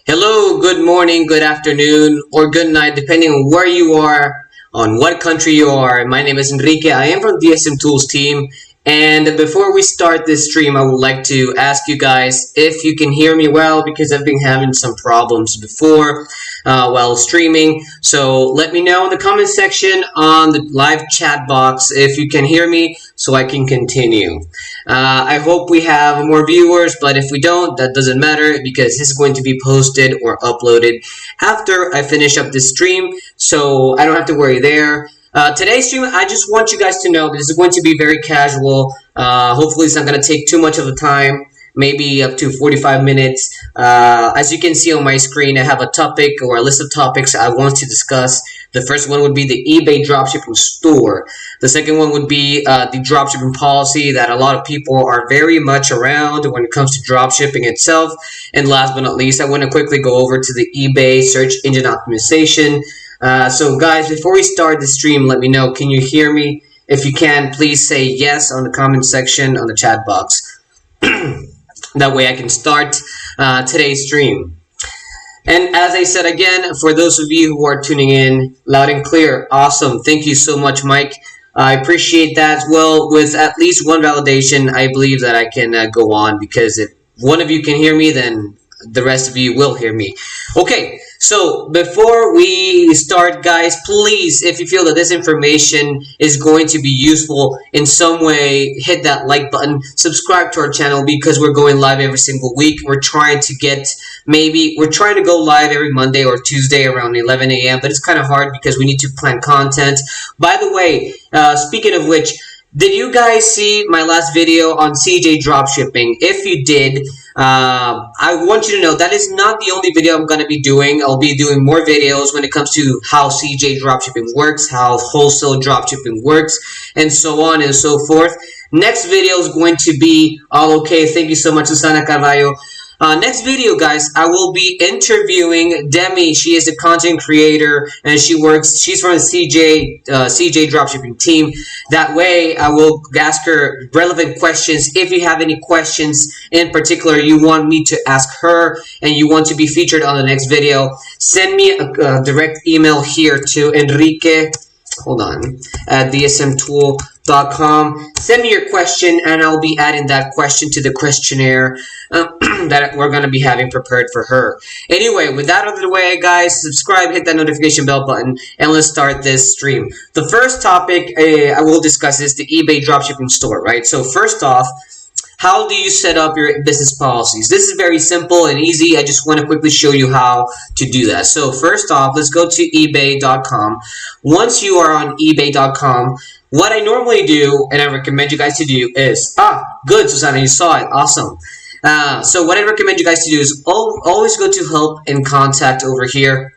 Hello, good morning, good afternoon, or good night, depending on where you are, on what country you are. My name is Enrique. I am from DSM Tools team. And before we start this stream, I would like to ask you guys if you can hear me well, because I've been having some problems before while streaming. So let me know in the comment section on the live chat box if you can hear me so I can continue. I hope we have more viewers, but if we don't, that doesn't matter because this is going to be posted or uploaded after I finish up this stream, so I don't have to worry there. Today's stream, I just want you guys to know this is going to be very casual. Hopefully it's not going to take too much of the time, maybe up to 45 minutes. As you can see on my screen, I have a topic or a list of topics I want to discuss. The first one would be the eBay dropshipping store. The second one would be the dropshipping policy that a lot of people are very much around when it comes to dropshipping itself. And last but not least, I want to quickly go over to the eBay search engine optimization. So guys, before we start the stream, let me know, can you hear me? If you can, please say yes on the comment section on the chat box. That way I can start today's stream. And as I said again, for those of you who are tuning in loud and clear, awesome. Thank you so much, Mike. I appreciate that as well. With at least one validation, I believe that I can go on, because if one of you can hear me, then the rest of you will hear me. Okay, so before we start, guys, please, if you feel that this information is going to be useful in some way, hit that like button, subscribe to our channel, because we're going live every single week. We're trying to go live every Monday or Tuesday around 11 a.m., but it's kind of hard because we need to plan content. By the way, speaking of which, did you guys see my last video on CJ Dropshipping? If you did, I want you to know that is not the only video I'm going to be doing. I'll be doing more videos when it comes to how CJ Dropshipping works, how wholesale dropshipping works, and so on and so forth. Next video is going to be all okay. Thank you so much, Susana Carvalho. Next video, guys, I will be interviewing Demi. She is a content creator, and she's from the CJ Dropshipping team. That way, I will ask her relevant questions. If you have any questions in particular you want me to ask her and you want to be featured on the next video, send me a direct email here to Enrique, at dsmtool.com. Send me your question, and I'll be adding that question to the questionnaire that we're going to be having prepared for her. Anyway, with that out of the way, guys, subscribe, hit that notification bell button, and let's start this stream. The first topic I will discuss is the eBay dropshipping store, right? So first off, how do you set up your business policies? This is very simple and easy. I just want to quickly show you how to do that. So first off, let's go to ebay.com. Once you are on ebay.com, what I normally do, and I recommend you guys to do, is, good, Susana, you saw it, awesome. So what I recommend you guys to do is always go to help and contact over here.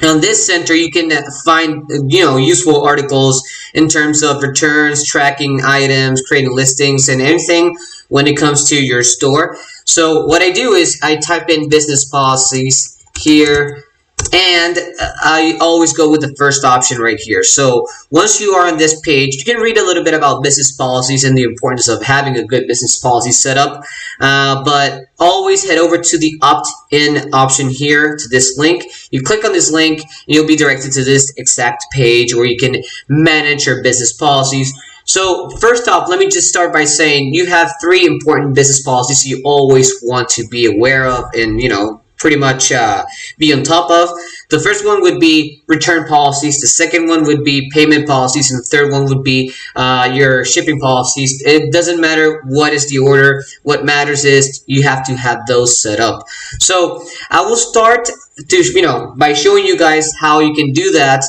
On this center, you can find, useful articles in terms of returns, tracking items, creating listings, and anything when it comes to your store. So what I do is I type in business policies here, and I always go with the first option right here. So once you are on this page, you can read a little bit about business policies and the importance of having a good business policy set up. But always head over to the opt-in option here, to this link. You click on this link, and you'll be directed to this exact page where you can manage your business policies. So first off, let me just start by saying you have 3 important business policies you always want to be aware of and, pretty much be on top of. The first one would be return policies. The second one would be payment policies. And the third one would be your shipping policies. It doesn't matter what is the order. What matters is you have to have those set up. So I will start by showing you guys how you can do that.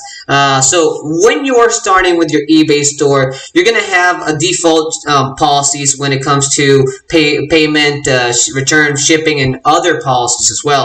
So when you are starting with your eBay store, you're going to have a default policies when it comes to payment, return, shipping, and other policies as well.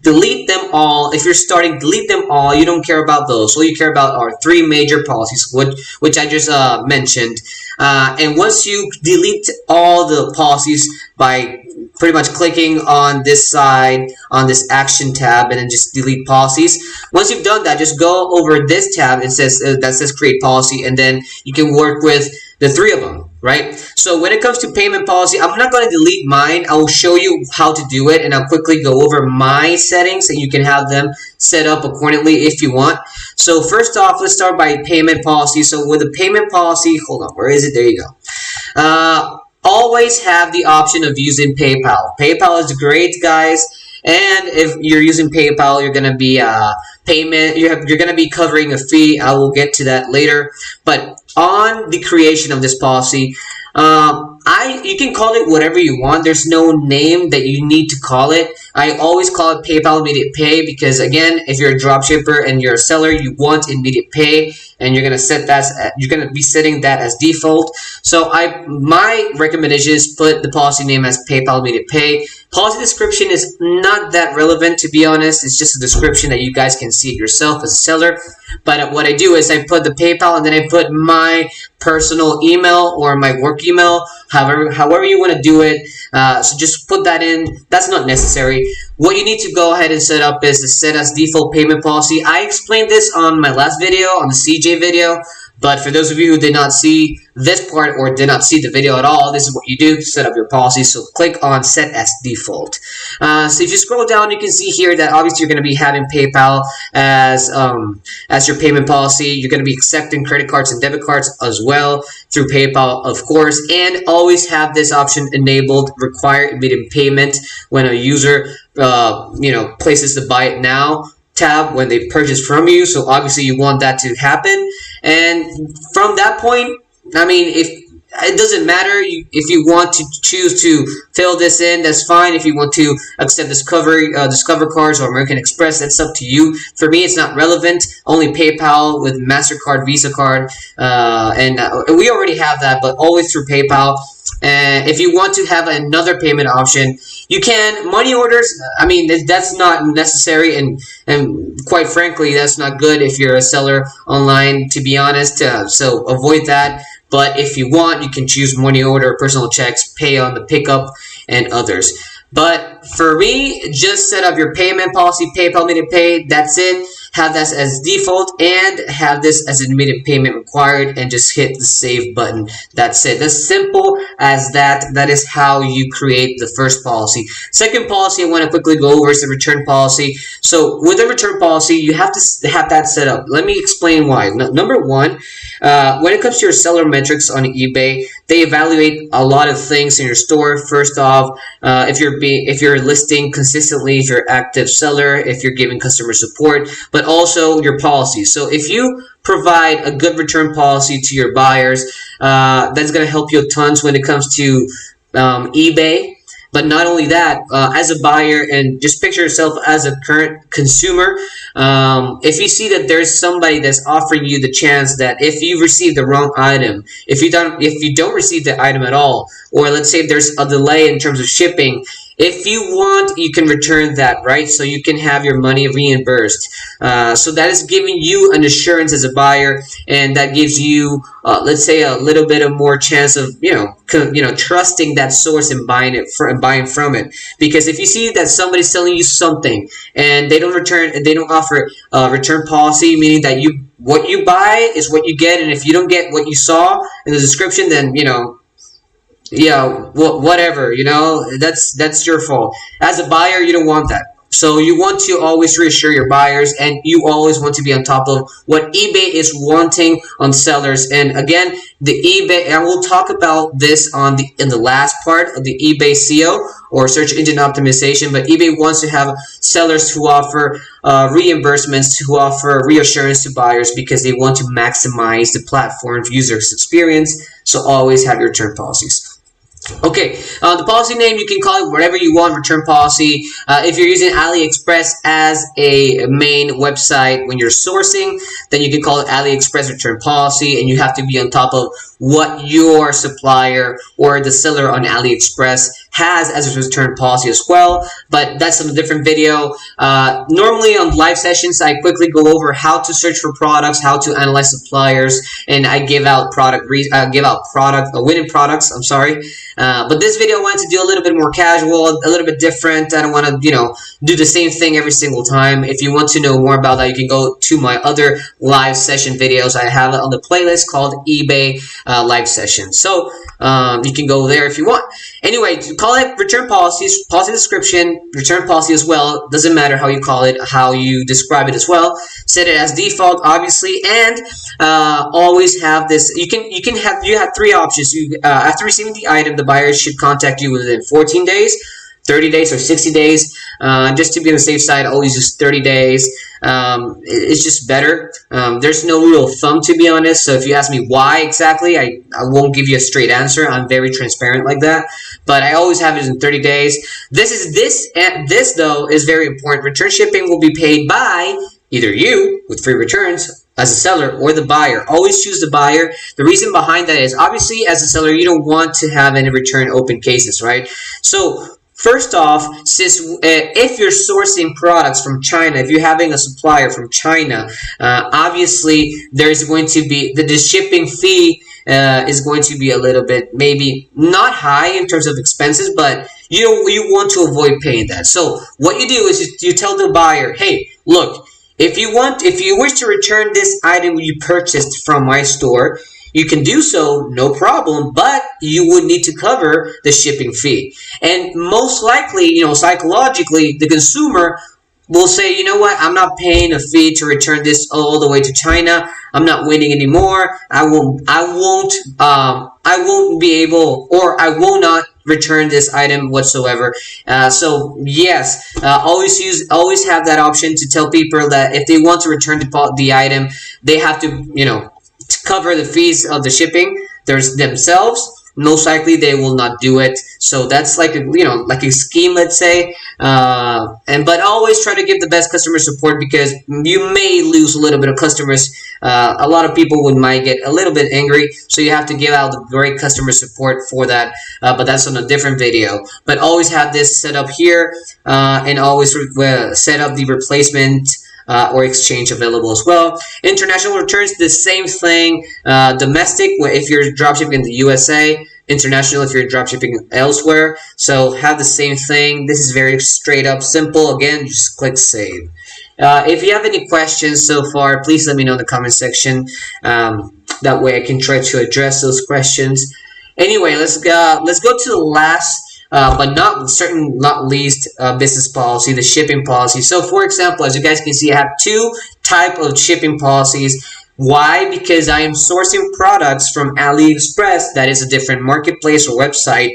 Delete them all. If you're starting, delete them all. You don't care about those. All you care about are 3 major policies, which I just mentioned. And once you delete all the policies by pretty much clicking on this side, on this action tab, and then just delete policies. Once you've done that, just go over this tab. It says that says create policy, and then you can work with the 3 of them. right? So when it comes to payment policy, I'm not going to delete mine. I will show you how to do it, and I'll quickly go over my settings, and you can have them set up accordingly if you want. So first off, let's start by payment policy. So with the payment policy, hold on, where is it? There you go. Always have the option of using PayPal. PayPal is great, guys. And if you're using PayPal, you're gonna be you're gonna be covering a fee. I will get to that later. But on the creation of this policy, you can call it whatever you want. There's no name that you need to call it. I always call it PayPal immediate pay because, again, if you're a dropshipper and you're a seller, you want immediate pay, and you're gonna be setting that as default. So my recommendation is put the policy name as PayPal immediate pay. Policy description is not that relevant, to be honest. It's just a description that you guys can see it yourself as a seller. But what I do is I put the PayPal, and then I put my personal email or my work email, however you want to do it. So just put that in. That's not necessary. What you need to go ahead and set up is to set as default payment policy. I explained this on my last video, on the CJ video. But for those of you who did not see this part or did not see the video at all, this is what you do to set up your policy. So click on set as default. So if you scroll down, you can see here that obviously you're going to be having PayPal as your payment policy. You're going to be accepting credit cards and debit cards as well through PayPal, of course, and always have this option enabled, require immediate payment when a user places the buy it now tab when they purchase from you. So obviously you want that to happen, and from that point, I mean, if it doesn't matter if you want to choose to fill this in, that's fine. If you want to accept Discover cards or American Express, that's up to you. For me, it's not relevant. Only PayPal with MasterCard, Visa card, and we already have that, but always through PayPal. And if you want to have another payment option, you can. Money orders, I mean, that's not necessary, and quite frankly, that's not good if you're a seller online, to be honest. So avoid that. But if you want, you can choose money order, personal checks, pay on the pickup, and others. But for me, just set up your payment policy, PayPal immediate pay. That's it. Have that as default and have this as an immediate payment required, and just hit the save button. That's it. That's simple as that. That is how you create the first policy. Second policy I want to quickly go over is the return policy. So with the return policy, you have to have that set up. Let me explain why. Number one, when it comes to your seller metrics on eBay, they evaluate a lot of things in your store. First off, if you're listing consistently, if you're an active seller, if you're giving customer support, but also your policy. So if you provide a good return policy to your buyers, that's going to help you tons when it comes to eBay. But not only that, as a buyer, and just picture yourself as a current consumer, if you see that there's somebody that's offering you the chance that if you receive the wrong item, if you don't receive the item at all, or let's say there's a delay in terms of shipping, if you want, you can return that, right? So you can have your money reimbursed. So that is giving you an assurance as a buyer, and that gives you, let's say, a little bit of more chance of, trusting that source and buying from it. Because if you see that somebody's selling you something and they don't offer a return policy, meaning that what you buy is what you get, and if you don't get what you saw in the description, then whatever, that's your fault. As a buyer, you don't want that. So you want to always reassure your buyers, and you always want to be on top of what eBay is wanting on sellers. And again, the eBay, and we'll talk about this in the last part of the eBay SEO or search engine optimization, but eBay wants to have sellers who offer reimbursements, who offer reassurance to buyers, because they want to maximize the platform's user experience. So always have your return policies. Okay, the policy name, you can call it whatever you want, return policy. If you're using Aliexpress as a main website when you're sourcing, then you can call it Aliexpress return policy, and you have to be on top of what your supplier or the seller on Aliexpress has as a return policy as well. But that's a different video. Normally on live sessions, I quickly go over how to search for products, how to analyze suppliers, and I give out winning products. I'm sorry. But this video I wanted to do a little bit more casual, a little bit different. I don't want to, do the same thing every single time. If you want to know more about that, you can go to my other live session videos. I have it on the playlist called eBay live session. So you can go there if you want. Anyway, to call it return policies, policy description, return policy as well. Doesn't matter how you call it, how you describe it as well. Set it as default, obviously, and always have this. You have three options. After receiving the item, the buyer should contact you within 14 days. 30 days or 60 days. Just to be on the safe side, always use 30 days. It's just better. There's no rule of thumb, to be honest. So if you ask me why exactly, I won't give you a straight answer. I'm very transparent like that. But I always have it in 30 days. This though is very important. Return shipping will be paid by either you with free returns as a seller or the buyer. Always choose the buyer. The reason behind that is obviously as a seller you don't want to have any return open cases, right? So first off, since if you're sourcing products from China, if you're having a supplier from China, obviously there's going to be the shipping fee is going to be a little bit maybe not high in terms of expenses, but you want to avoid paying that. So what you do is you tell the buyer, hey, look, if you wish to return this item you purchased from my store, you can do so, no problem, but you would need to cover the shipping fee. And most likely, psychologically, the consumer will say, you know what, I'm not paying a fee to return this all the way to China. I'm not waiting anymore. I will not return this item whatsoever. So yes, always have that option to tell people that if they want to return the item, they have to, to cover the fees of the shipping themselves. Most likely they will not do it. So that's like a scheme, let's say. But always try to give the best customer support, because you may lose a little bit of customers. A lot of people might get a little bit angry, so you have to give out the great customer support for that. But that's on a different video. But always have this set up here, and always set up the replacement or exchange available as well. International returns, the same thing. Domestic, if you're dropshipping in the USA. International, if you're dropshipping elsewhere. So have the same thing. This is very straight up, simple. Again, just click save. If you have any questions so far, please let me know in the comment section. That way I can try to address those questions. Anyway, let's go to the last but not least business policy, the shipping policy. So for example, as you guys can see, I have two type of shipping policies. Why? Because I am sourcing products from Aliexpress, that is a different marketplace or website.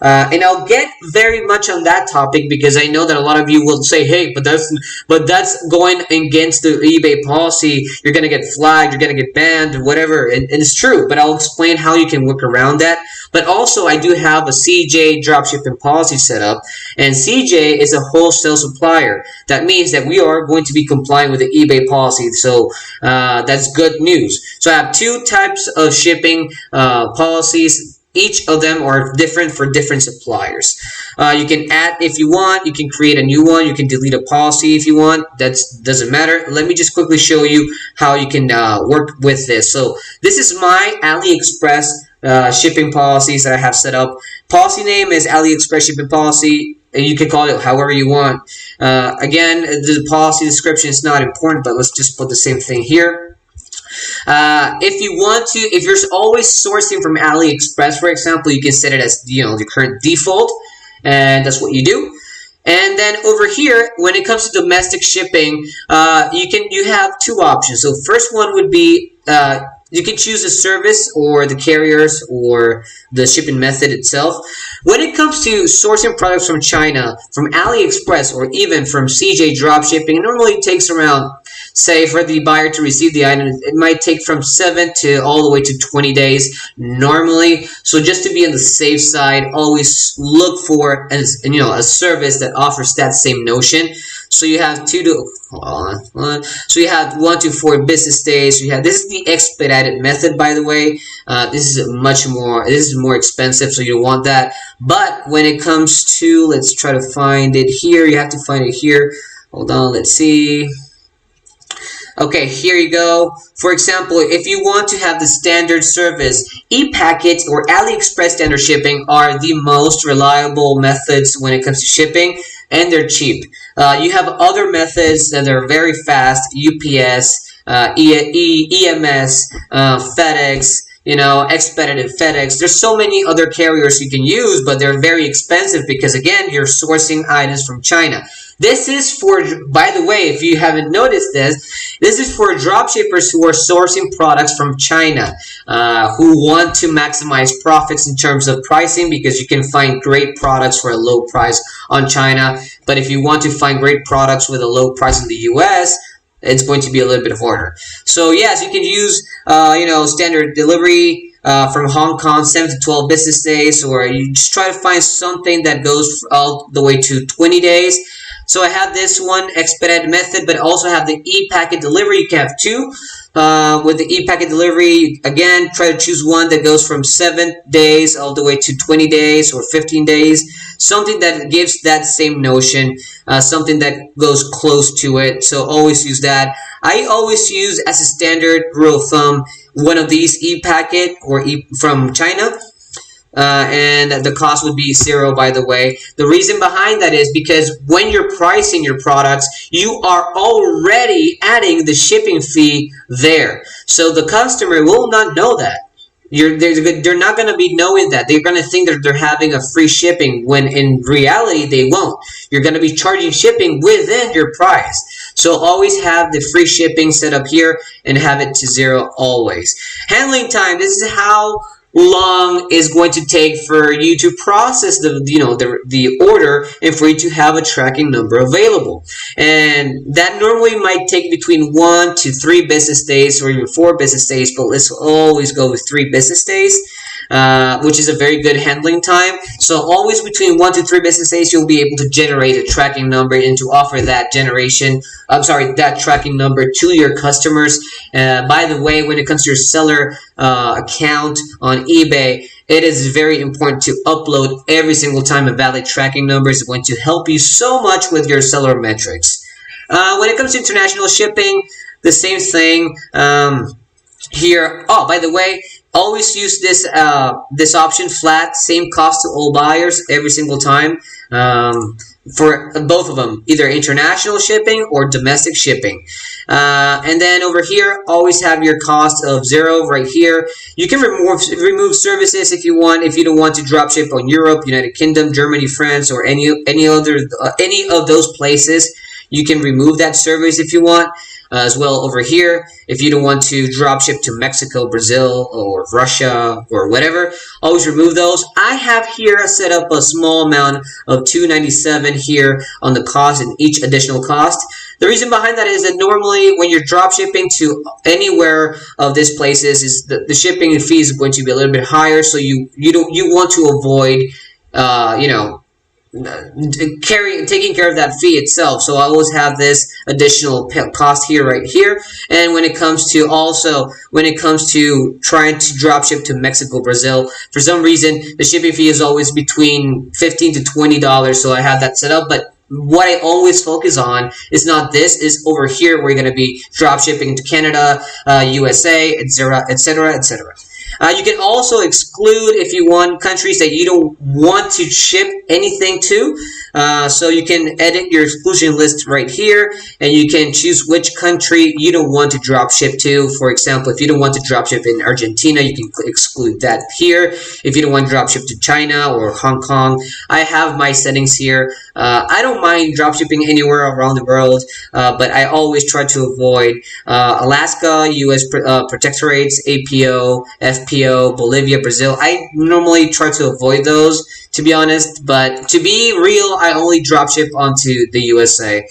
And I'll get very much on that topic, because I know that a lot of you will say, hey, but that's going against the eBay policy. You're going to get flagged, you're going to get banned, whatever. And it's true, but I'll explain how you can work around that. But also, I do have a CJ dropshipping policy set up, and CJ is a wholesale supplier. That means that we are going to be complying with the eBay policy. So that's good news. So I have two types of shipping policies. Each of them are different for different suppliers. You can add if you want. You can create a new one. You can delete a policy if you want. That doesn't matter. Let me just quickly show you how you can work with this. So this is my Aliexpress shipping policies that I have set up. Policy name is Aliexpress shipping policy, and you can call it however you want. Again, the policy description is not important, but let's just put the same thing here. If you're always sourcing from Aliexpress, for example, you can set it as the current default, and that's what you do. And then over here, when it comes to domestic shipping, you have two options. So first one would be you can choose the service or the carriers or the shipping method itself. When it comes to sourcing products from China, from Aliexpress, or even from CJ Dropshipping, it normally takes around, say, for the buyer to receive the item, it might take from 7 to all the way to 20 days normally. So just to be on the safe side, always look for a service that offers that same notion. So you have So you have 1 to 4 business days. This is the expedited method, by the way. This is more expensive, so you don't want that. But when it comes to, let's try to find it here. You have to find it here. Hold on, let's see. Okay, here you go. For example, if you want to have the standard service, ePacket or AliExpress standard shipping are the most reliable methods when it comes to shipping, and they're cheap. You have other methods that are very fast, UPS, EMS, FedEx, Expedited, FedEx. There's so many other carriers you can use, but they're very expensive because, again, you're sourcing items from China. This is for, by the way, if you haven't noticed this is for dropshippers who are sourcing products from China, who want to maximize profits in terms of pricing, because you can find great products for a low price on China. But if you want to find great products with a low price in the US, it's going to be a little bit harder. So yes, you can use standard delivery from Hong Kong, 7 to 12 business days, or you just try to find something that goes all the way to 20 days. So I have this one expedited method, but also have the e-packet delivery. You can have two. With the e-packet delivery, again, try to choose one that goes from 7 days all the way to 20 days or 15 days. Something that gives that same notion, something that goes close to it. So always use that. I always use, as a standard rule of thumb, one of these e-packet or from China. And the cost would be $0, by the way. The reason behind that is because when you're pricing your products, you are already adding the shipping fee there. So the customer will not know that. They're not going to be knowing that. They're going to think that they're having a free shipping, when in reality they won't. You're going to be charging shipping within your price. So always have the free shipping set up here and have it to $0 always. Handling time. This is how long is going to take for you to process the order and for you to have a tracking number available. And that normally might take between 1 to 3 business days or even 4 business days, but let's always go with 3 business days. Which is a very good handling time. So always between 1 to 3 business days, you'll be able to generate a tracking number and to offer that that tracking number to your customers. By the way, when it comes to your seller account on eBay, it is very important to upload every single time a valid tracking number. Is going to help you so much with your seller metrics. When it comes to international shipping, the same thing. Here, by the way, always use this option, flat, same cost to all buyers every single time, for both of them, either international shipping or domestic shipping. And then over here, always have your cost of $0 right here. You can remove services if you want. If you don't want to drop ship on Europe, United Kingdom, Germany, France, or any of those places, you can remove that service if you want. As well over here, if you don't want to drop ship to Mexico, Brazil, or Russia, or whatever, always remove those. I have here set up a small amount of $2.97 here on the cost and each additional cost. The reason behind that is that normally when you're drop shipping to anywhere of these places, is the shipping fee is going to be a little bit higher. So you want to avoid taking care of that fee itself. So I always have this additional cost here, right here. And when it comes to trying to drop ship to Mexico, Brazil, for some reason the shipping fee is always between $15 to $20. So I have that set up. But what I always focus on is not this, is over here where you're going to be drop shipping to Canada, USA, etc., etc., etc. You can also exclude, if you want, countries that you don't want to ship anything to. So you can edit your exclusion list right here, and you can choose which country you don't want to drop ship to. For example, if you don't want to drop ship in Argentina, you can exclude that here. If you don't want to drop ship to China or Hong Kong, I have my settings here. I don't mind drop shipping anywhere around the world, but I always try to avoid Alaska, US protectorates, APO, FPO, Bolivia, Brazil. I normally try to avoid those, to be honest, but to be real, I only drop ship onto the USA.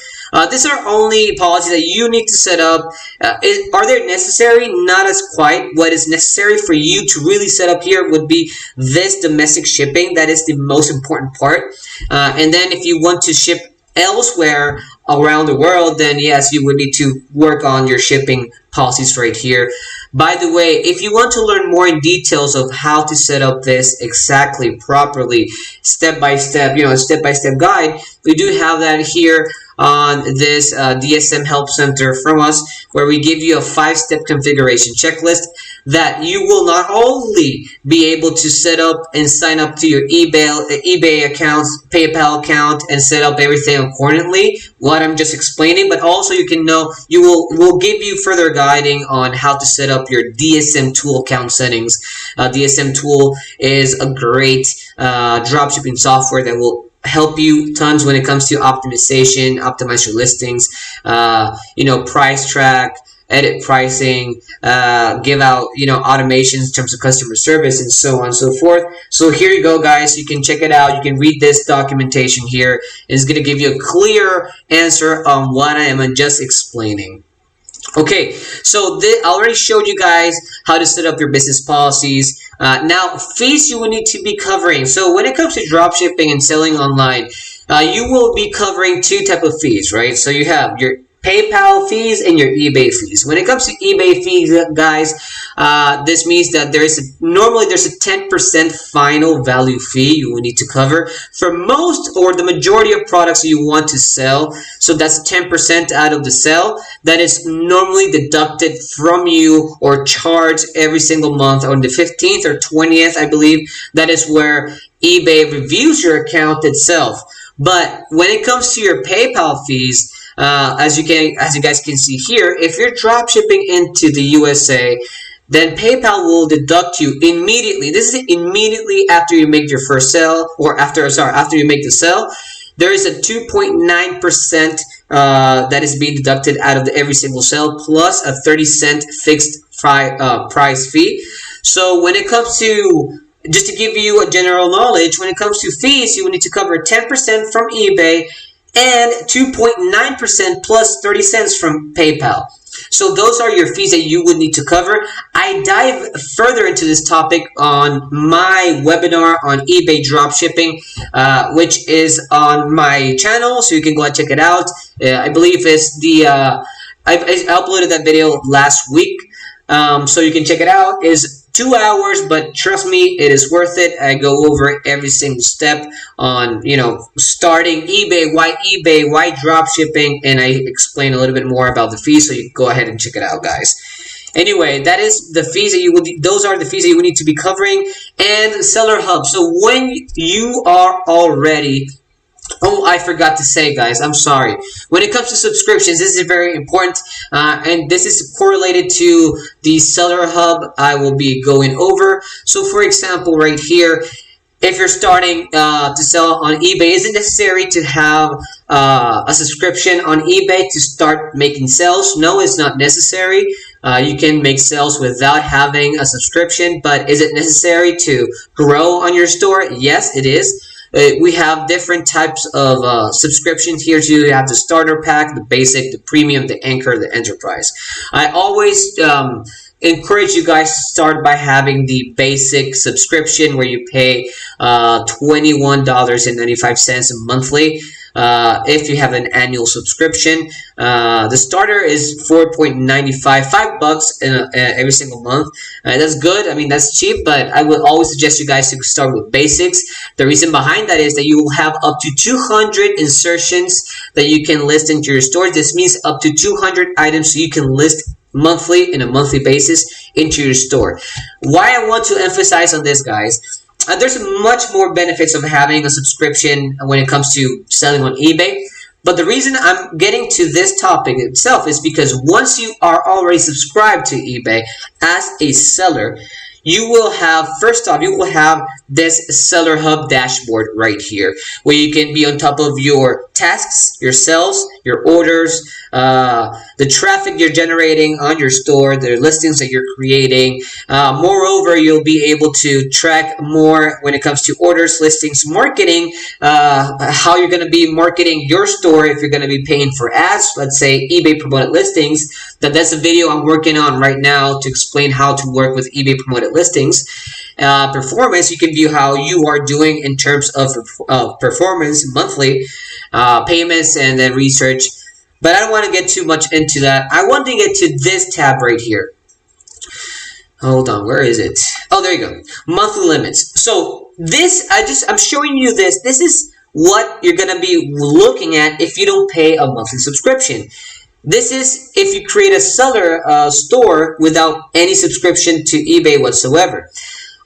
These are only policies that you need to set up. Are they necessary? Not as quite. What is necessary for you to really set up here would be this domestic shipping. That is the most important part. And then if you want to ship elsewhere around the world, then yes, you would need to work on your shipping policies right here. By the way, if you want to learn more in details of how to set up this exactly properly, step-by-step, step-by-step guide, we do have that here. on this DSM Help Center from us, where we give you a 5-step configuration checklist that you will not only be able to set up and sign up to your eBay accounts, PayPal account, and set up everything accordingly, what I'm just explaining, but also we'll give you further guiding on how to set up your DSM tool account settings. DSM tool is a great dropshipping software that will help you tons when it comes to optimization, optimize your listings, price track, edit pricing, give out, automations in terms of customer service, and so on and so forth. So here you go, guys. You can check it out. You can read this documentation here. It's going to give you a clear answer on what I am just explaining. Okay, so I already showed you guys how to set up your business policies. Now, fees you will need to be covering. So when it comes to dropshipping and selling online, you will be covering 2 types of fees, right? So you have your PayPal fees and your eBay fees. When it comes to eBay fees, guys, this means that normally there's a 10% final value fee you will need to cover for most or the majority of products you want to sell. So that's 10% out of the sale that is normally deducted from you or charged every single month on the 15th or 20th, I believe. That is where eBay reviews your account itself. But when it comes to your PayPal fees, as you guys can see here, if you're drop shipping into the USA, then PayPal will deduct you immediately. This is immediately after you make your first sale, or after you make the sale. There is a 2.9% that is being deducted out of every single sale, plus a 30-cent fixed price fee. So when it comes to, just to give you a general knowledge, when it comes to fees, you will need to cover 10% from eBay and 2.9% plus 30 cents from PayPal. So those are your fees that you would need to cover. I dive further into this topic on my webinar on eBay dropshipping, which is on my channel, so you can go and check it out. I believe it's I uploaded that video last week, so you can check it out. It's 2 hours, but trust me, it is worth it. I go over every single step on, starting eBay, why dropshipping, and I explain a little bit more about the fees, so you can go ahead and check it out, guys. Anyway, that is the fees that those are the fees that you would need to be covering, and Seller Hub. So when you are already, oh, I forgot to say, guys, I'm sorry. When it comes to subscriptions, this is very important, and this is correlated to the Seller Hub I will be going over. So, for example, right here, if you're starting to sell on eBay, is it necessary to have a subscription on eBay to start making sales? No, it's not necessary. You can make sales without having a subscription, but is it necessary to grow on your store? Yes, it is. We have different types of subscriptions here too. You have the starter pack, the basic, the premium, the anchor, the enterprise. I always encourage you guys to start by having the basic subscription where you pay $21.95 monthly. If you have an annual subscription, the starter is $4.95, $5 every single month. That's good. I mean, that's cheap, but I would always suggest you guys to start with basics. The reason behind that is that you will have up to 200 insertions that you can list into your store. This means up to 200 items so you can list monthly, in a monthly basis, into your store. Why I want to emphasize on this, guys, there's much more benefits of having a subscription when it comes to selling on eBay. But the reason I'm getting to this topic itself is because once you are already subscribed to eBay as a seller, you will have, first off, you will have this Seller Hub dashboard right here, where you can be on top of your tasks, your sales, your orders, the traffic you're generating on your store, the listings that you're creating. Moreover, you'll be able to track more when it comes to orders, listings, marketing, how you're going to be marketing your store if you're going to be paying for ads, let's say eBay promoted listings. That's a video I'm working on right now to explain how to work with eBay promoted listings. Performance, you can view how you are doing in terms of performance monthly, payments, and then research. But I don't want to get too much into that. I want to get to this tab right here. Hold on, where is it? Oh, there you go. Monthly limits. So this, I'm showing you this. This is what you're going to be looking at if you don't pay a monthly subscription. This is if you create a seller store without any subscription to eBay whatsoever.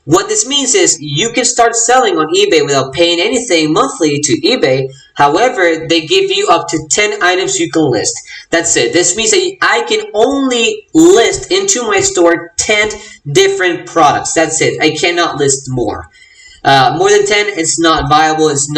What this means is you can start selling on eBay without paying anything monthly to eBay. However, they give you up to 10 items you can list. That's it. This means that I can only list into my store 10 different products. That's it. I cannot list more. More than 10, it's not viable. It's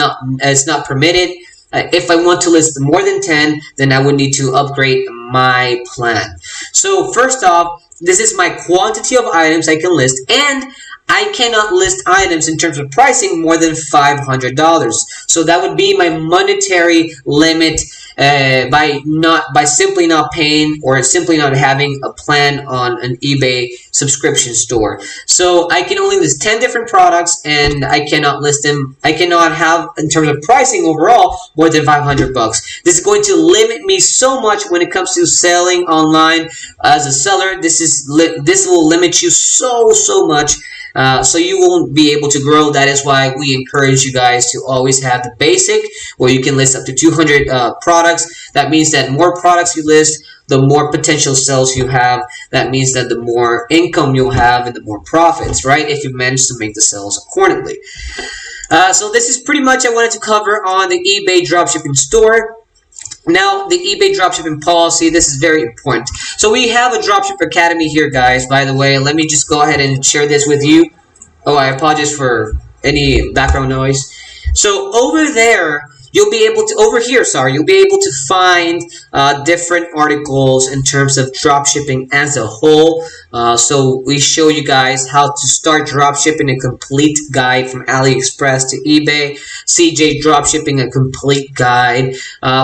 not permitted. If I want to list more than 10, then I would need to upgrade my plan. So first off, this is my quantity of items I can list, and I cannot list items in terms of pricing more than $500. So that would be my monetary limit by simply not paying or simply not having a plan on an eBay subscription store. So I can only list 10 different products, and I cannot list them. I cannot have, in terms of pricing overall, more than $500. This is going to limit me so much when it comes to selling online as a seller. This will limit you so much. So you won't be able to grow. That is why we encourage you guys to always have the basic, where you can list up to 200 products. That means that more products you list, the more potential sales you have. That means that the more income you'll have and the more profits, right? If you manage to make the sales accordingly. So this is pretty much I wanted to cover on the eBay dropshipping store. Now, the eBay dropshipping policy, this is very important. So we have a Dropship Academy here, guys. By the way, let me just go ahead and share this with you. Oh, I apologize for any background noise. So over there, you'll be able to, you'll be able to find different articles in terms of dropshipping as a whole. So we show you guys how to start dropshipping, a complete guide from Aliexpress to eBay. CJ Dropshipping, a complete guide.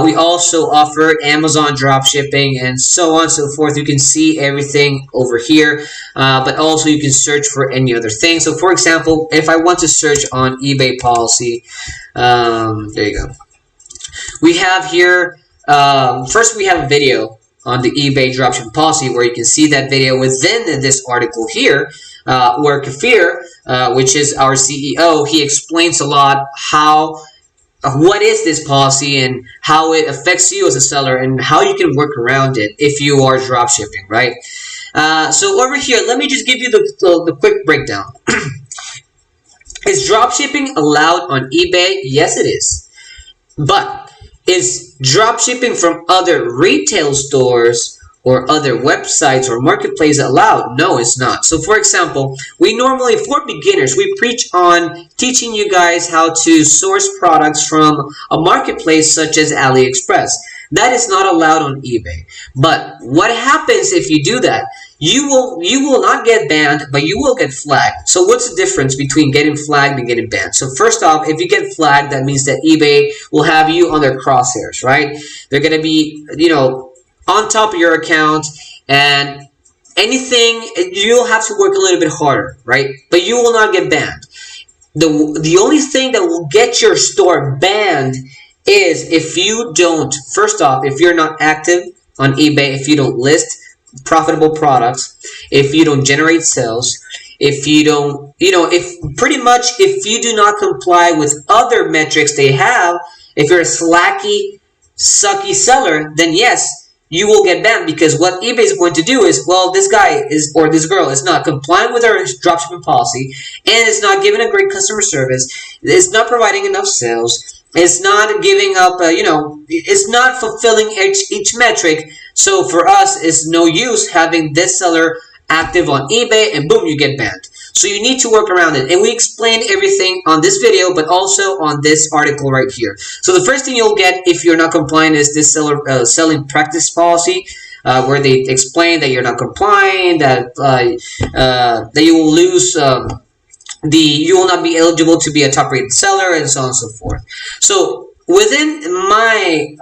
We also offer Amazon dropshipping and so on and so forth. You can see everything over here, but also you can search for any other thing. So for example, if I want to search on eBay policy, there you go. We have here, first we have a video on the eBay dropshipping policy where you can see that video within this article here, where Kafir, which is our CEO, he explains a lot what is this policy and how it affects you as a seller and how you can work around it if you are dropshipping, right? So over here, let me just give you the quick breakdown. Is dropshipping allowed on eBay? Yes, it is. But is dropshipping from other retail stores or other websites or marketplaces allowed? No, it's not. So for example, we normally, for beginners, we preach on teaching you guys how to source products from a marketplace such as Aliexpress. That is not allowed on eBay. But what happens if you do that? You will not get banned, but you will get flagged. So what's the difference between getting flagged and getting banned? So first off, if you get flagged, that means that eBay will have you on their crosshairs, right? They're going to be, on top of your account, and anything, you'll have to work a little bit harder, right? But you will not get banned. The only thing that will get your store banned is if you don't, first off, if you're not active on eBay, if you don't list profitable products, if you don't generate sales, if you don't, if you do not comply with other metrics they have, if you're a slacky, sucky seller, then yes, you will get banned, because what eBay is going to do is, well, this guy is, or this girl is not complying with our dropshipping policy, and it's not giving a great customer service, it's not providing enough sales, it's not giving up, it's not fulfilling each metric. So for us, it's no use having this seller active on eBay, and boom, you get banned. So you need to work around it. And we explained everything on this video, but also on this article right here. So the first thing you'll get if you're not compliant is this seller selling practice policy, where they explain that you're not complying, that you will lose you will not be eligible to be a top-rated seller, and so on and so forth. So within my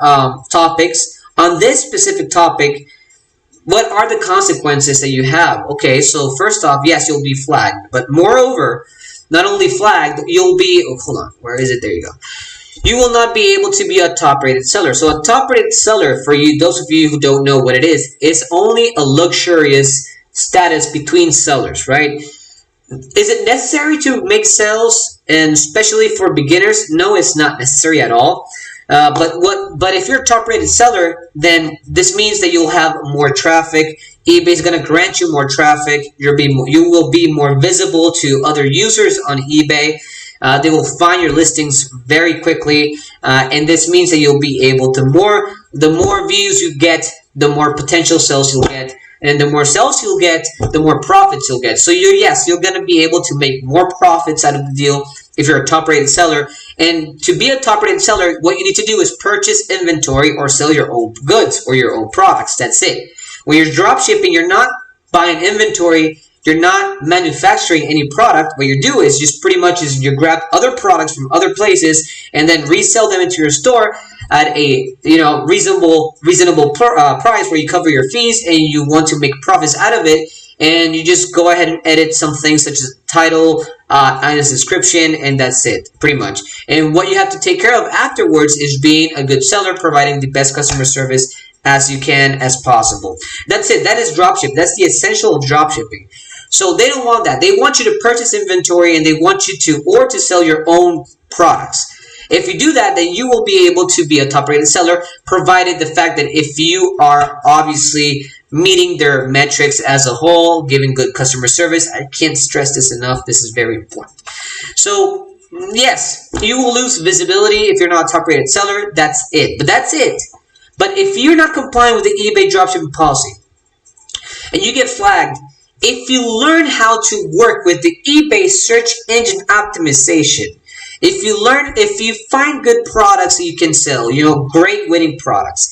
topics, on this specific topic, what are the consequences that you have? Okay, so first off, yes, you'll be flagged. But moreover, not only flagged, you'll be, hold on, where is it? There you go. You will not be able to be a top-rated seller. So a top-rated seller, for you, those of you who don't know what it is only a luxurious status between sellers, right? Is it necessary to make sales, and especially for beginners? No, it's not necessary at all. But if you're a top-rated seller, then this means that you'll have more traffic. eBay is going to grant you more traffic. You will be more visible to other users on eBay. They will find your listings very quickly, and this means that you'll be able to the more views you get, the more potential sales you'll get. And the more sales you'll get, the more profits you'll get. So you're going to be able to make more profits out of the deal if you're a top-rated seller. And to be a top-rated seller, what you need to do is purchase inventory or sell your own goods or your own products. That's it. When you're drop shipping, you're not buying inventory. You're not manufacturing any product. What you do is just pretty much is you grab other products from other places and then resell them into your store at a reasonable price where you cover your fees and you want to make profits out of it, and you just go ahead and edit some things such as title and a description, and that's it pretty much. And what you have to take care of afterwards is being a good seller, providing the best customer service as you can as possible. That's it. That is dropship. That's the essential of dropshipping. So they don't want that. They want you to purchase inventory and they want you to sell your own products. If you do that, then you will be able to be a top-rated seller, provided the fact that if you are obviously meeting their metrics as a whole, giving good customer service. I can't stress this enough. This is very important. So, yes, you will lose visibility if you're not a top-rated seller. That's it. But that's it. But if you're not complying with the eBay dropshipping policy and you get flagged, if you learn how to work with the eBay search engine optimization, if you find good products that you can sell, great winning products.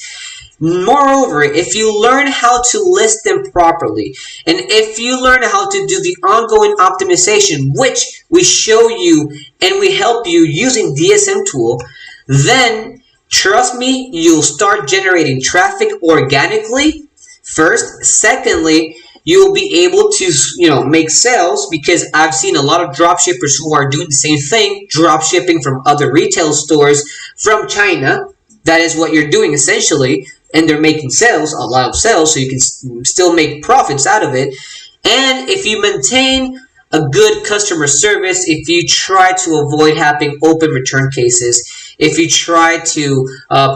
Moreover, if you learn how to list them properly, and if you learn how to do the ongoing optimization, which we show you and we help you using DSM tool, then trust me, you'll start generating traffic organically first. Secondly, you'll be able to, make sales, because I've seen a lot of drop shippers who are doing the same thing, drop shipping from other retail stores from China. That is what you're doing essentially, and they're making sales, a lot of sales, so you can still make profits out of it. And if you maintain a good customer service, if you try to avoid having open return cases, if you try to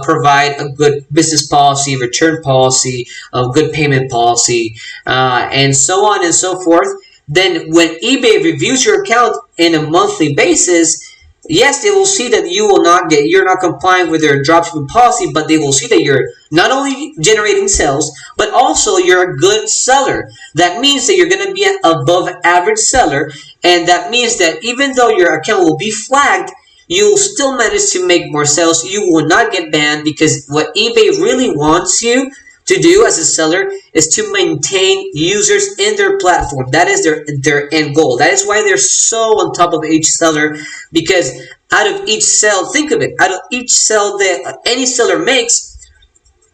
provide a good business policy, return policy, a good payment policy, and so on and so forth, then when eBay reviews your account in a monthly basis, yes, they will see that you're not complying with their dropshipping policy, but they will see that you're not only generating sales, but also you're a good seller. That means that you're going to be an above average seller, and that means that even though your account will be flagged, you'll still manage to make more sales. You will not get banned, because what eBay really wants you to do as a seller is to maintain users in their platform. That is their end goal. That is why they're so on top of each seller, because out of each sale, think of it, out of each sale that any seller makes,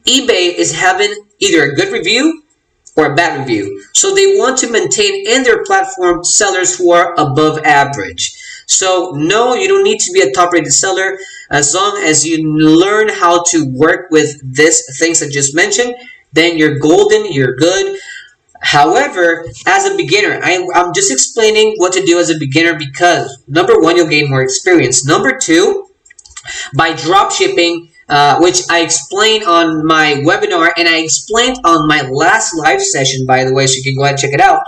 eBay is having either a good review or a bad review. So they want to maintain in their platform sellers who are above average. So no, you don't need to be a top-rated seller. As long as you learn how to work with these things I just mentioned, then you're golden, you're good. However, as a beginner, I'm just explaining what to do as a beginner because, number one, you'll gain more experience. Number two, by drop shipping, which I explained on my webinar, and I explained on my last live session, by the way, so you can go ahead and check it out.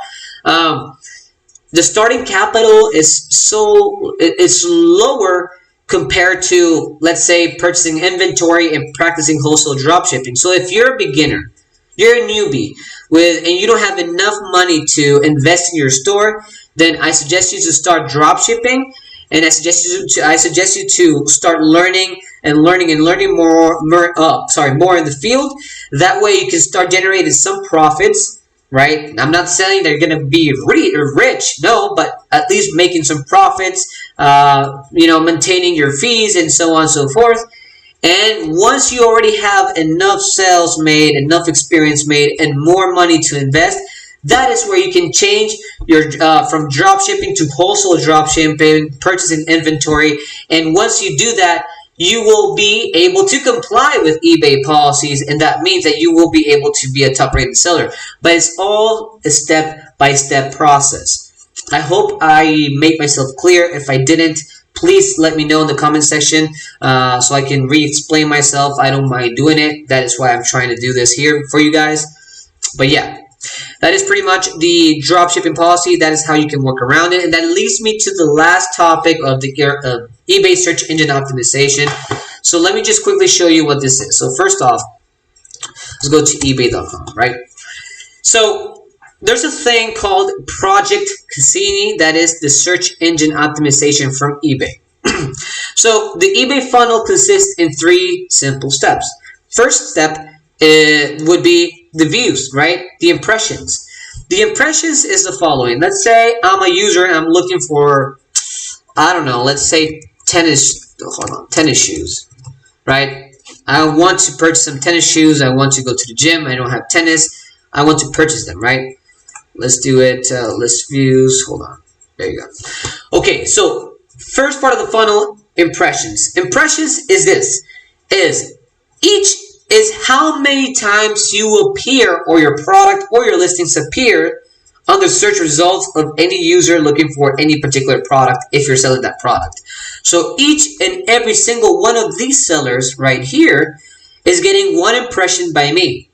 The starting capital is lower compared to, let's say, purchasing inventory and practicing wholesale dropshipping. So if you're a beginner, you're a newbie, and you don't have enough money to invest in your store, then I suggest you to start dropshipping, and I suggest you to start learning more in the field. That way you can start generating some profits. Right? I'm not saying they're going to be rich, no, but at least making some profits, maintaining your fees and so on and so forth. And once you already have enough sales made, enough experience made, and more money to invest, that is where you can change your from drop shipping to wholesale drop shipping, purchasing inventory. And once you do that, you will be able to comply with eBay policies, and that means that you will be able to be a top-rated seller. But it's all a step-by-step process. I hope I made myself clear. If I didn't, please let me know in the comment section so I can re-explain myself. I don't mind doing it. That is why I'm trying to do this here for you guys. But yeah, that is pretty much the dropshipping policy. That is how you can work around it. And that leads me to the last topic of the eBay search engine optimization. So let me just quickly show you what this is. So first off, let's go to ebay.com, right? So there's a thing called Project Cassini, that is the search engine optimization from eBay. So the eBay funnel consists in 3 simple steps. First step would be the views, right? The impressions. The impressions is the following. Let's say I'm a user and I'm looking for, I don't know, let's say tennis shoes, right? I want to purchase some tennis shoes. I want to go to the gym. I don't have tennis. I want to purchase them, right? Let's do it. List views. Hold on. There you go. Okay, so first part of the funnel, impressions. Impressions is this. Each is how many times you appear or your product or your listings appear on the search results of any user looking for any particular product if you're selling that product. So each and every single one of these sellers right here is getting 1 impression by me,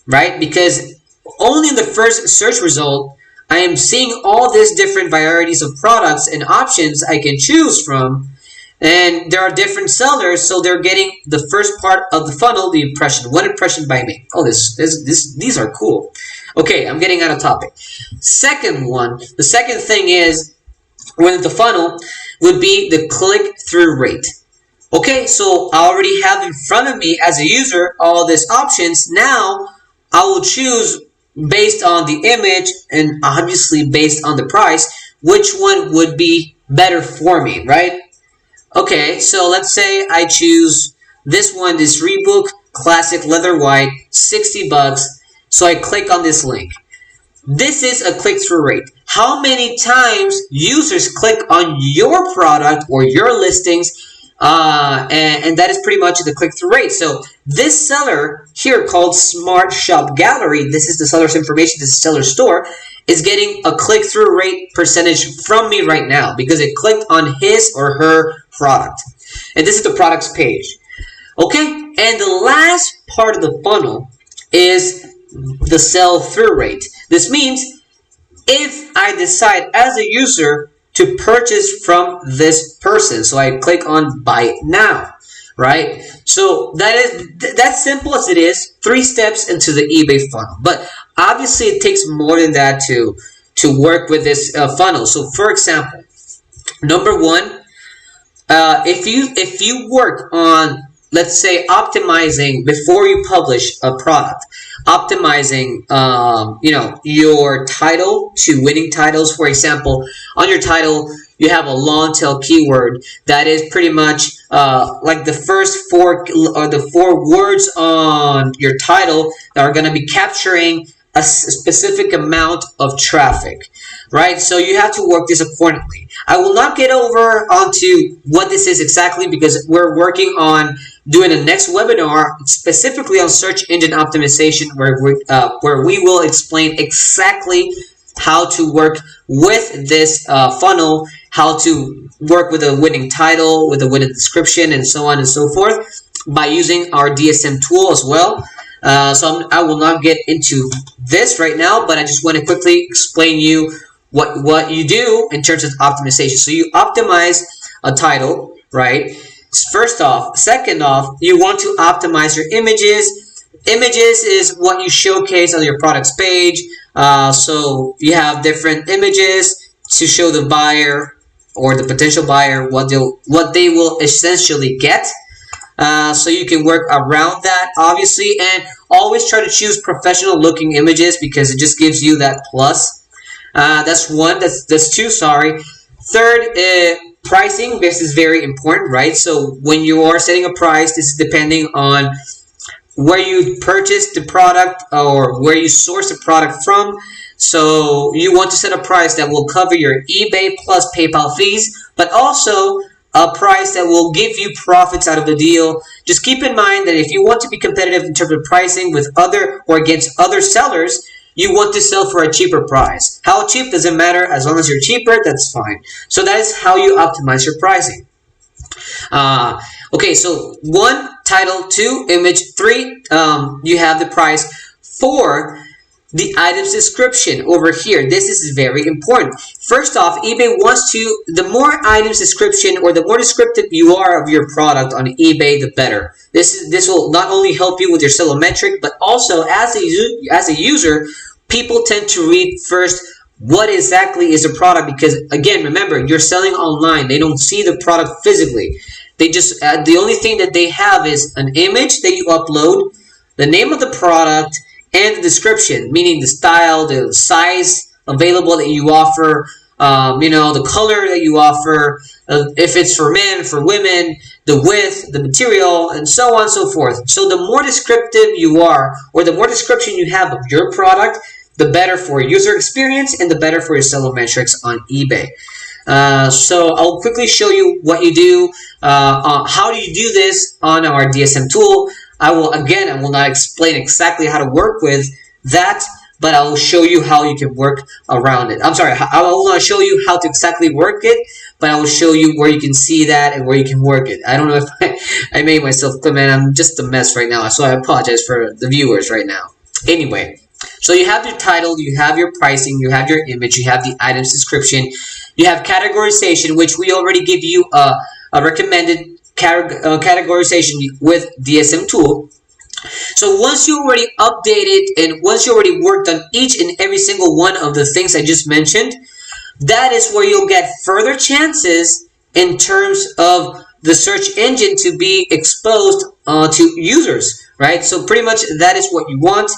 right? Because only in the first search result, I am seeing all these different varieties of products and options I can choose from. And there are different sellers, so they're getting the first part of the funnel, the impression, 1 impression by me. Oh, these are cool. Okay, I'm getting out of topic. Second one, the second thing is, when the funnel would be the click-through rate. Okay, so I already have in front of me as a user all these options. Now I will choose based on the image and obviously based on the price, which one would be better for me, right? Okay, so let's say I choose this one, this Reebok Classic Leather White, 60 bucks. So I click on this link. This is a click-through rate. How many times users click on your product or your listings, and that is pretty much the click-through rate. So this seller here called Smart Shop Gallery, this is the seller's information, this is the seller's store, is getting a click-through rate percentage from me right now because it clicked on his or her product. And this is the products page. Okay, and the last part of the funnel is the sell-through rate. This means if I decide as a user to purchase from this person, so I click on buy it now, right? So that's simple as it is. 3 steps into the eBay funnel, but obviously it takes more than that to work with this funnel. So for example, number 1, if you work on, let's say, optimizing before you publish a product, optimizing, your title to winning titles. For example, on your title, you have a long tail keyword that is pretty much like the first 4 or the 4 words on your title that are going to be capturing a specific amount of traffic, right? So you have to work this accordingly. I will not get over onto what this is exactly because we're working on doing a next webinar specifically on search engine optimization where we will explain exactly how to work with this funnel, how to work with a winning title, with a winning description, and so on and so forth by using our DSM tool as well. So I will not get into this right now, but I just want to quickly explain you what you do in terms of optimization. So you optimize a title, right? First off. Second off, you want to optimize your images. Images is what you showcase on your products page. So you have different images to show the buyer or the potential buyer what they will essentially get. So you can work around that, obviously, and always try to choose professional looking images because it just gives you that plus. That's 1. That's 2. Sorry. Third, pricing. This is very important, right? So when you are setting a price, this is depending on where you purchased the product or where you source the product from. So you want to set a price that will cover your eBay plus PayPal fees, but also a price that will give you profits out of the deal. Just keep in mind that if you want to be competitive in terms of pricing with other or against other sellers, you want to sell for a cheaper price. How cheap doesn't matter, as long as you're cheaper, that's fine. So that is how you optimize your pricing. Okay, so 1, title, 2, image, 3, you have the price. 4, the item's description over here. This is very important. First off, eBay wants to, the more items description or the more descriptive you are of your product on eBay, the better. This will not only help you with your sell-o-metric, but also as a user, people tend to read first what exactly is the product, because again, remember, you're selling online. They don't see the product physically. They just, the only thing that they have is an image that you upload, the name of the product, and the description, meaning the style, the size available that you offer, the color that you offer, if it's for men, for women, the width, the material, and so on and so forth. So the more descriptive you are, or the more description you have of your product, the better for user experience and the better for your seller metrics on eBay. So I'll quickly show you what you do. How do you do this on our DSM tool? I will not explain exactly how to work with that, but I will show you how you can work around it. I'm sorry, I will not show you how to exactly work it, but I will show you where you can see that and where you can work it. I don't know if I made myself clear, man. I'm just a mess right now, so I apologize for the viewers right now. Anyway, so you have your title, you have your pricing, you have your image, you have the item's description, you have categorization, which we already give you a recommended categorization with DSM tool. So once you already updated and once you already worked on each and every single one of the things I just mentioned, that is where you'll get further chances in terms of the search engine to be exposed to users, right? So pretty much that is what you want.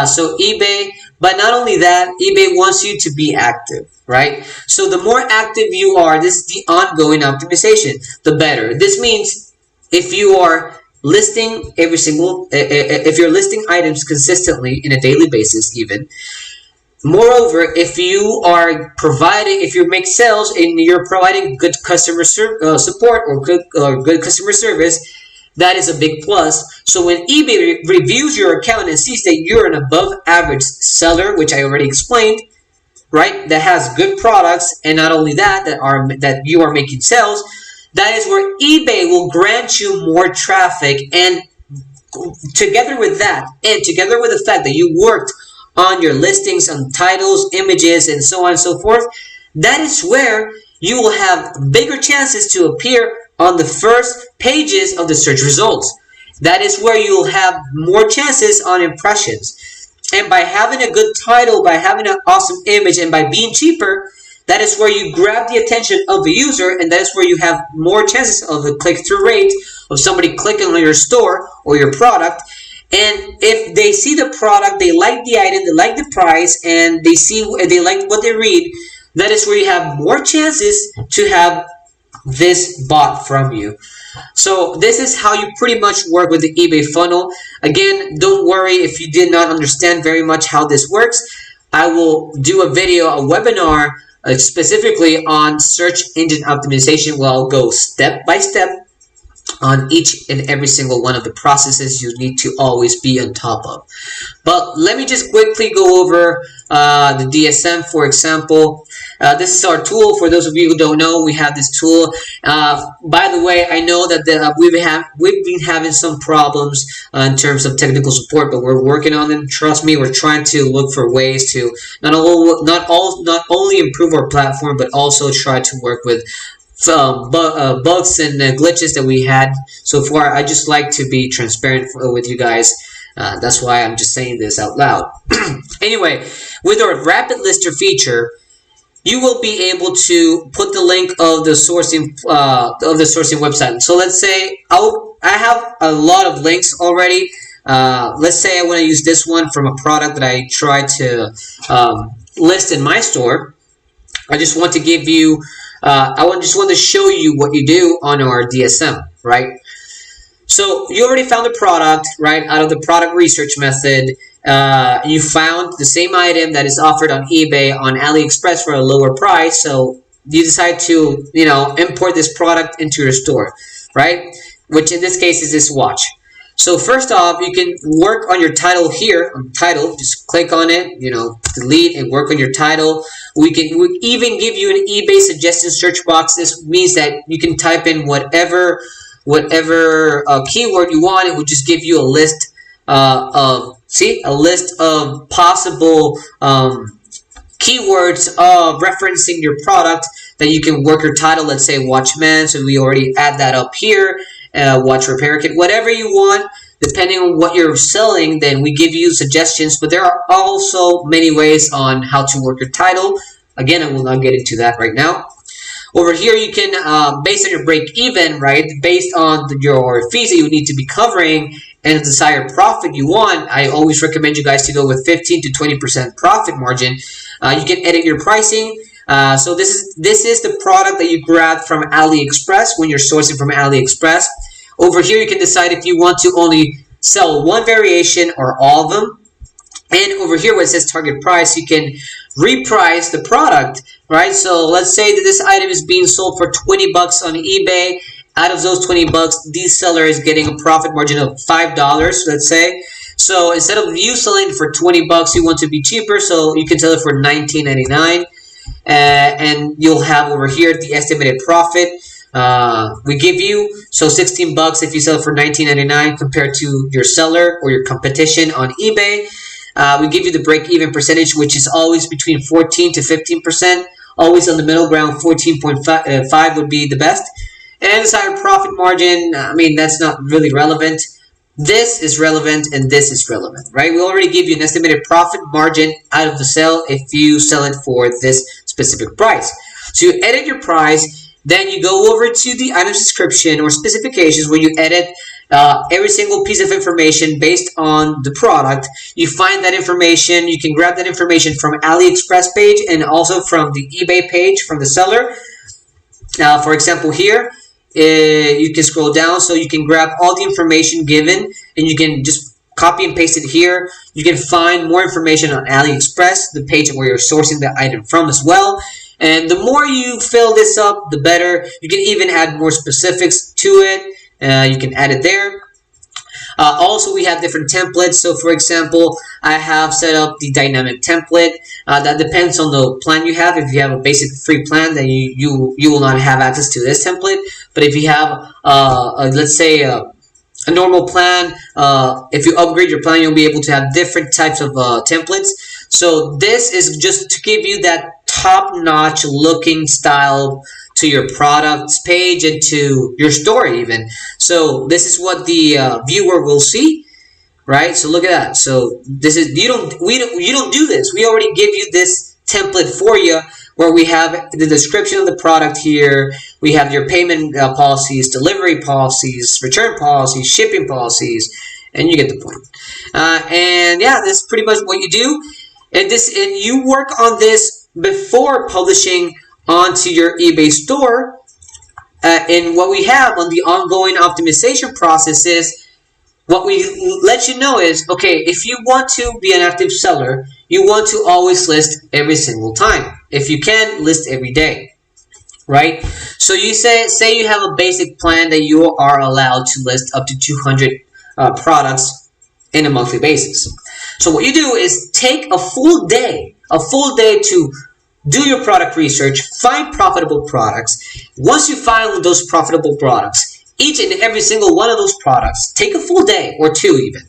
So eBay, but not only that, eBay wants you to be active, right? So the more active you are, this is the ongoing optimization, the better. This means if you are listing if you're listing items consistently in a daily basis even, moreover, if you make sales and you're providing good customer support or good customer service, that is a big plus. So when eBay reviews your account and sees that you're an above average seller, which I already explained, right, that has good products, and not only that, that you are making sales, that is where eBay will grant you more traffic. And together with that, and together with the fact that you worked on your listings, on titles, images, and so on and so forth, that is where you will have bigger chances to appear on the first pages of the search results. That is where you'll have more chances on impressions. And by having a good title, by having an awesome image, and by being cheaper, that is where you grab the attention of the user, and that is where you have more chances of the click-through rate of somebody clicking on your store or your product. And if they see the product, they like the item, they like the price, and they like what they read, that is where you have more chances to have this bought from you. So this is how you pretty much work with the eBay funnel. Again, don't worry if you did not understand very much how this works. I will do a video, a webinar specifically on search engine optimization, where I'll go step by step on each and every single one of the processes you need to always be on top of. But let me just quickly go over the DSM, for example. This is our tool. For those of you who don't know, we have this tool. By the way, I know that we've been having some problems in terms of technical support, but we're working on them. Trust me, we're trying to look for ways to not only improve our platform, but also try to work with some bugs and glitches that we had so far. I just like to be transparent with you guys. That's why I'm just saying this out loud. Anyway, with our rapid lister feature, you will be able to put the link of the sourcing website. So let's say I have a lot of links already. Let's say I want to use this one from a product that I try to list in my store. I just want to give you just want to show you what you do on our DSM, right? So you already found the product, right? Out of the product research method, you found the same item that is offered on eBay, on Aliexpress for a lower price. So you decide to, import this product into your store, right? Which in this case is this watch. So first off, you can work on your title here. On title, just click on it, delete and work on your title. We even give you an eBay suggestion search box. This means that you can type in whatever keyword you want. It will just give you a list of possible keywords referencing your product that you can work your title. Let's say watchman, so we already add that up here. Watch repair kit, whatever you want, depending on what you're selling, then we give you suggestions. But there are also many ways on how to work your title. Again, I will not get into that right now. Over here, you can, based on your break even, right, based on your fees that you need to be covering and the desired profit you want, I always recommend you guys to go with 15 to 20% profit margin. You can edit your pricing. So this is the product that you grabbed from Aliexpress when you're sourcing from Aliexpress. Over here, you can decide if you want to only sell one variation or all of them. And over here, where it says target price, you can reprice the product, right? So let's say that this item is being sold for 20 bucks on eBay. Out of those 20 bucks, the seller is getting a profit margin of $5, let's say. So instead of you selling for 20 bucks, you want to be cheaper, so you can sell it for $19.99. And you'll have over here the estimated profit we give you. So 16 bucks if you sell it for $19.99 compared to your seller or your competition on eBay. We give you the break-even percentage, which is always between 14 to 15%. Always on the middle ground, 14.5 would be the best. And desired profit margin, I mean, that's not really relevant. This is relevant and this is relevant, right? We already give you an estimated profit margin out of the sale if you sell it for this specific price. So you edit your price, then you go over to the item description or specifications where you edit every single piece of information based on the product. You find that information, you can grab that information from Aliexpress page and also from the eBay page from the seller. For example, here, you can scroll down so you can grab all the information given and you can just copy and paste it here. You can find more information on Aliexpress, the page where you're sourcing the item from as well. And the more you fill this up, the better. You can even add more specifics to it. You can add it there. Also, we have different templates. So, for example, I have set up the dynamic template. That depends on the plan you have. If you have a basic free plan, then you will not have access to this template. But if you have, let's say, a normal plan, if you upgrade your plan, you'll be able to have different types of templates. So this is just to give you that top-notch looking style to your products page and to your store even. So this is what the viewer will see, right? So look at that. So this is you don't do this. We already give you this template for you where we have the description of the product here. We have your payment policies, delivery policies, return policies, shipping policies, and you get the point. And yeah, that's pretty much what you do. And you work on this before publishing onto your eBay store. And what we have on the ongoing optimization process is, what we let you know is, okay, if you want to be an active seller, you want to always list every single time. If you can, list every day, right? So you say you have a basic plan that you are allowed to list up to 200 products in a monthly basis. So what you do is take a full day to do your product research, find profitable products. Once you find those profitable products, each and every single one of those products, take a full day or two even,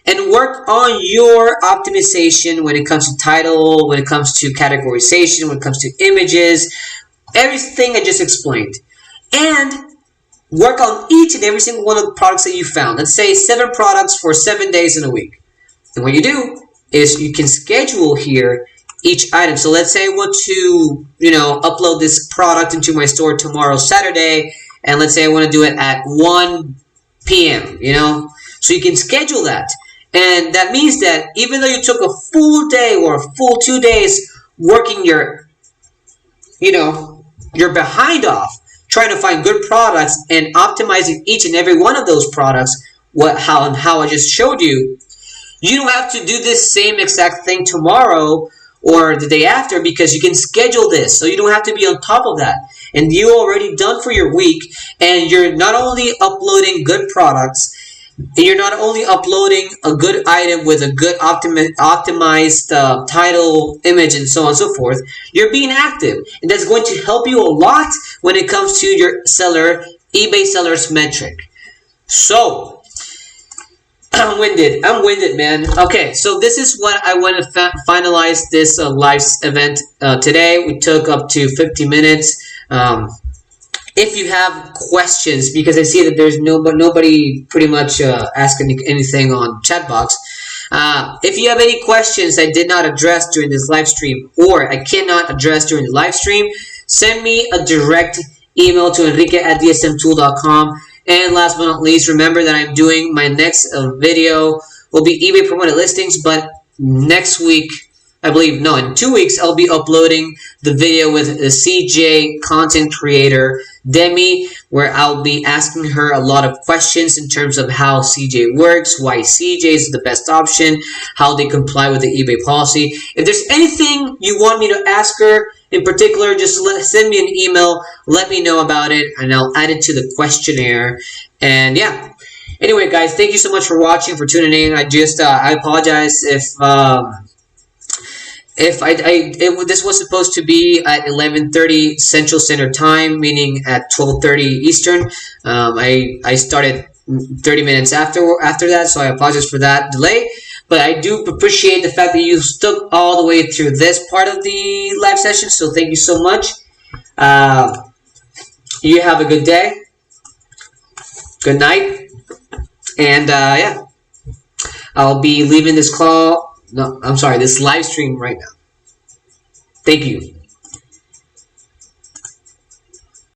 and work on your optimization when it comes to title, when it comes to categorization, when it comes to images, everything I just explained. And work on each and every single one of the products that you found. Let's say 7 products for 7 days in a week. And what you do is you can schedule here each item. So let's say I want to, upload this product into my store tomorrow, Saturday, and let's say I want to do it at 1 p.m., So you can schedule that. And that means that even though you took a full day or a full 2 days working your behind off, trying to find good products and optimizing each and every one of those products, how I just showed you, you don't have to do this same exact thing tomorrow or the day after, because you can schedule this. So you don't have to be on top of that. And you're already done for your week, and you're not only uploading good products, you're not only uploading a good item with a good optimized title, image, and so on and so forth, you're being active. And that's going to help you a lot when it comes to your eBay seller's metric. So, I'm winded, man. Okay, so this is what I want to finalize this live event today. We took up to 50 minutes. If you have questions, because I see that there's nobody pretty much asking anything on chat box. If you have any questions I did not address during this live stream, or I cannot address during the live stream, send me a direct email to enrique@dsmtool.com. And last but not least, remember that I'm doing my next video will be eBay promoted listings, but next week, I believe, no, in 2 weeks, I'll be uploading the video with the CJ content creator, Demi, where I'll be asking her a lot of questions in terms of how CJ works, why CJ is the best option, how they comply with the eBay policy. If there's anything you want me to ask her in particular, just send me an email, let me know about it, and I'll add it to the questionnaire. And yeah. Anyway, guys, thank you so much for watching, for tuning in. I apologize if this was supposed to be at 11:30 Central Standard Time, meaning at 12:30 Eastern. I started 30 minutes after that, so I apologize for that delay. But I do appreciate the fact that you stuck all the way through this part of the live session, so thank you so much. You have a good day, good night, and yeah, I'll be leaving this call. No, I'm sorry, this live stream right now. Thank you.